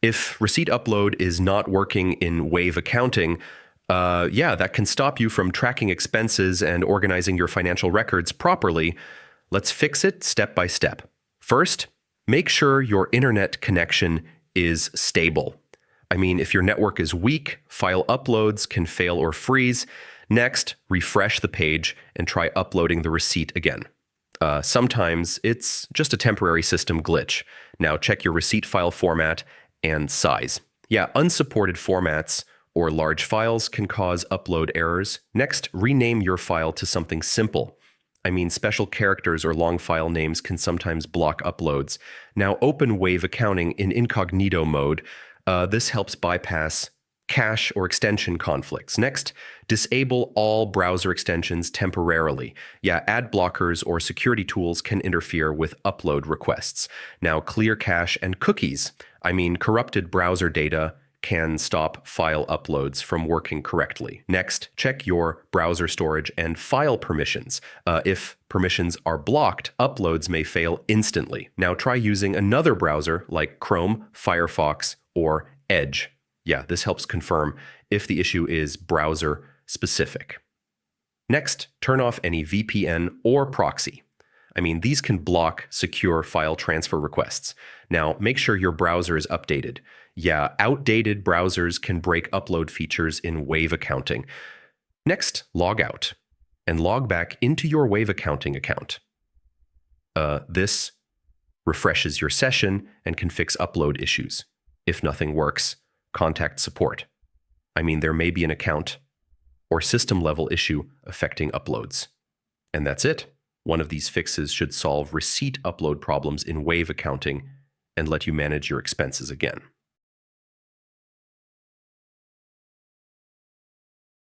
If receipt upload is not working in Wave accounting, that can stop you from tracking expenses and organizing your financial records properly. Let's fix it step by step. First, make sure your internet connection is stable. If your network is weak, file uploads can fail or freeze. Next, refresh the page and try uploading the receipt again. Sometimes it's just a temporary system glitch. Now check your receipt file format and size. Unsupported formats or large files can cause upload errors. Next, rename your file to something simple. Special characters or long file names can sometimes block uploads. Now open Wave Accounting in incognito mode. This helps bypass cache or extension conflicts. Next, disable all browser extensions temporarily. Ad blockers or security tools can interfere with upload requests. Now, clear cache and cookies. Corrupted browser data can stop file uploads from working correctly. Next, check your browser storage and file permissions. If permissions are blocked, uploads may fail instantly. Now try using another browser like Chrome, Firefox, or Edge. This helps confirm if the issue is browser specific. Next, turn off any VPN or proxy. These can block secure file transfer requests. Now, make sure your browser is updated. Outdated browsers can break upload features in Wave Accounting. Next, log out and log back into your Wave Accounting account. This refreshes your session and can fix upload issues. If nothing works, contact support. There may be an account or system-level issue affecting uploads. And that's it. One of these fixes should solve receipt upload problems in Wave Accounting and let you manage your expenses again.